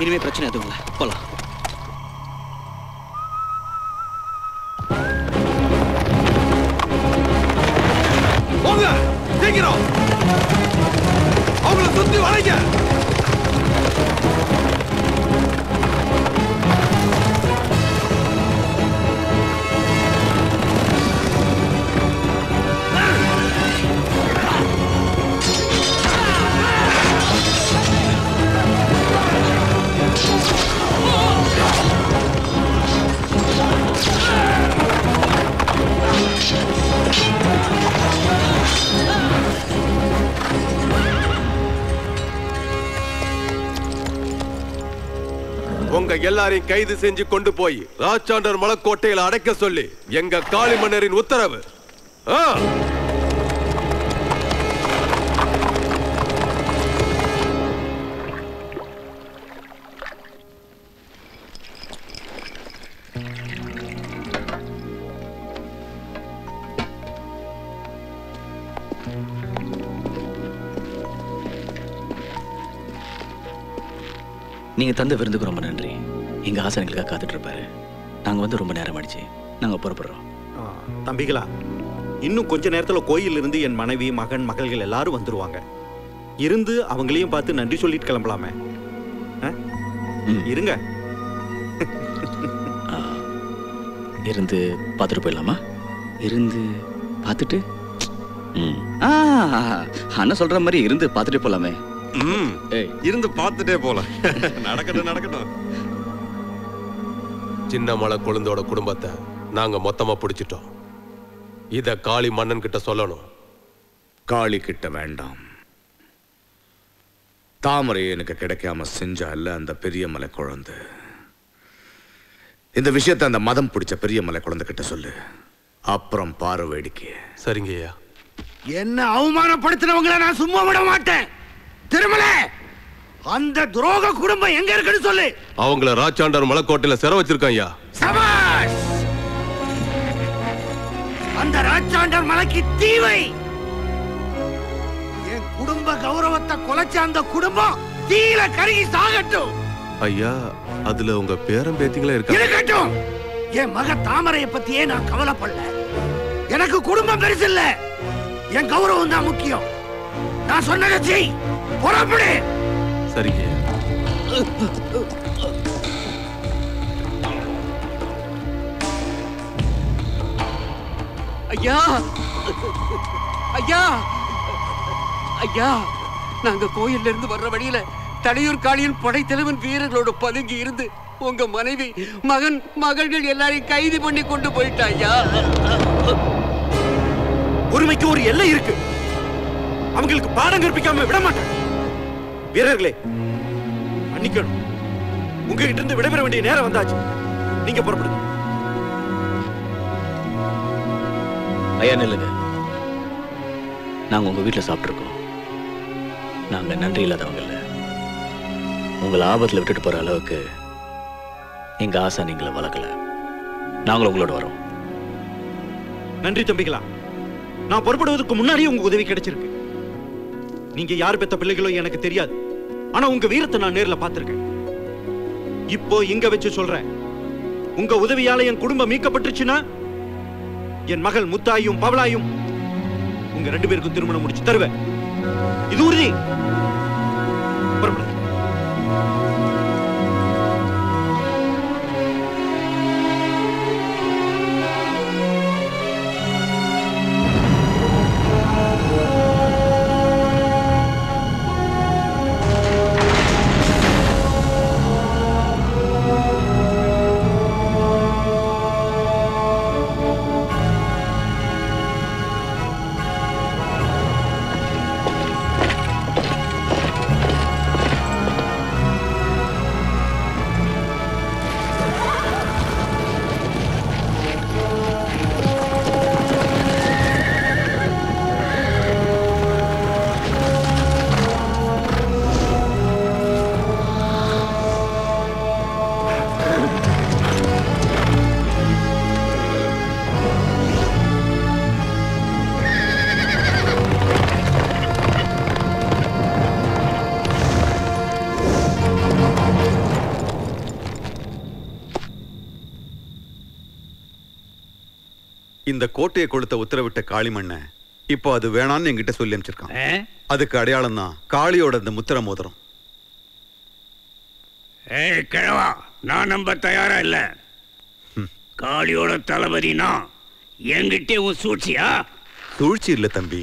இனிமே பிரச்சனை எதுவும் இல்லை, போலாம். போங்க சீக்கிரம், அவங்கள சுத்தி வளைங்க. உங்க எல்லாரையும் கைது செஞ்சு கொண்டு போய் ராச்சாண்டர் மலைக்கோட்டையில் அடைக்க சொல்லி எங்க காளி மன்னரின் உத்தரவு. நீங்க தந்த விருந்துக்கு ரொம்ப நன்றி. எங்க ஆசானிகளுக்காக காத்துட்டு இருப்பாரு. நாங்க வந்து ரொம்ப நேரம் ஆயிடுச்சு, நாங்க புறப்படுறோம். தம்பிகளா, இன்னும் கொஞ்ச நேரத்துல கோயில் இருந்து என் மனைவி, மகன், மகள்கள் எல்லாரும் வந்துருவாங்க. இருந்து அவங்களையும் பார்த்து நன்றி சொல்லிட்டு கிளம்பலாமே. இருங்க. இருந்து பார்த்துட்டு போயிடலாமா? இருந்து பார்த்துட்டு அண்ணன் சொல்ற மாதிரி இருந்து பார்த்துட்டு போலாமே. இருந்து பார்த்துட்டே போலாம். நடக்கட்டும் நடக்கட்டும். சின்ன மலை கொழுந்தோட குடும்பத்தை நாங்க மொத்தமா பிடிச்சிட்டோம். இத காளி மன்னன் கிட்ட சொல்லணும். காளி கிட்ட வேண்டாம். தாமரை எனக்கு கிடைக்காம செஞ்சா இல்ல அந்த பெரிய மலை குழந்தை. இந்த விஷயத்தை அந்த மதம் பிடிச்ச பெரிய மலை குழந்தை கிட்ட சொல்லு. அப்புறம் பாரு வேடிக்கை. சரிங்கய்யா. என்ன அவமானப்படுத்தினவங்களை நான் சும்மா விட மாட்டேன். திருமலை, அந்த துரோக குடும்பம் எங்க இருக்குன்னு சொல்லு. அவங்கள ராச்சாண்டர் மலைக்கோட்டையில சிறை வச்சிருக்காங்க. சபாஷ். அந்த ராச்சாண்டர் மலைக்கு தீவை. என் குடும்ப கௌரவத்தை குலைச்ச அந்த குடும்பம் தீயில கருகி சாகட்டும். ஐயா, அதுல உங்க பேரம் பேத்திங்களா இருக்கட்டும். என் மக தாமரையை பத்தியே நான் கவலைப்படல. எனக்கு குடும்பம் பெருசு இல்ல, என் கௌரவம் தான் முக்கியம். நான் சொன்னதை செய். புறப்படு. சரிங்க. ஐயா, ஐயா, ஐயா, நாங்க கோயில்ல இருந்து வர்ற வழியில தடையூர் காளியின் படைத்தலைவன் வீரர்களோட பதுங்கி இருந்து உங்க மனைவி, மகன், மகள்கள் எல்லாரையும் கைது பண்ணி கொண்டு போயிட்டாயா. பொறுமைக்கு ஒரு எல்லை இருக்கு. அவங்களுக்கு பாடம் கற்பிக்காம விட மாட்டேன். வீரர்களே, மன்னிக்கணும். உங்ககிட்ட இருந்து விடைபெற வேண்டிய நேரம் வந்தாச்சு. நீங்க புறப்படுங்க. ஐயா நில்லுங்க. நாங்க உங்க வீட்டுல சாப்பிட்டுருக்கோம். நாங்க நன்றி இல்லாதவங்க இல்ல. உங்களை ஆபத்துல விட்டுட்டு போற அளவுக்கு எங்க ஆசை நீங்களை வளர்க்கல. நாங்களும் உங்களோட வரோம். நன்றி தம்பிகளா. நான் புறப்படுவதற்கு முன்னாடியே உங்க உதவி கிடைச்சிருக்கு. நீங்க யார் பெத்த பிள்ளைகளோ எனக்கு தெரியாது. ஆனா உங்க வீரத்தை நான் நேர்ல பார்த்திருக்கேன். இப்போ இங்க வச்சு சொல்றேன். உங்க உதவியால என் குடும்பம் மீட்கப்பட்டுச்சுன்னா என் மகள் முத்தாயும் பவளாயும் உங்க 2 பேருக்கும் திருமணம் முடிச்சு தருவேன். இது உறுதி. புறப்படு. இந்த கோட்டையை கொளுத்த உத்தரவிட்ட காளிமண்ண இப்போ அது வேணான்னு என்கிட்ட சொல்லி அமைச்சிருக்கான். அதுக்கு அடையாளம் தான் காளியோட இந்த முத்திர மோதிரம். ஏய் கிழவா, நான் நம்ப தயாரா இல்ல. காளியோட தளபதி நான். என்கிட்ட உன் சூழ்ச்சியா? சூழ்ச்சி இல்ல தம்பி.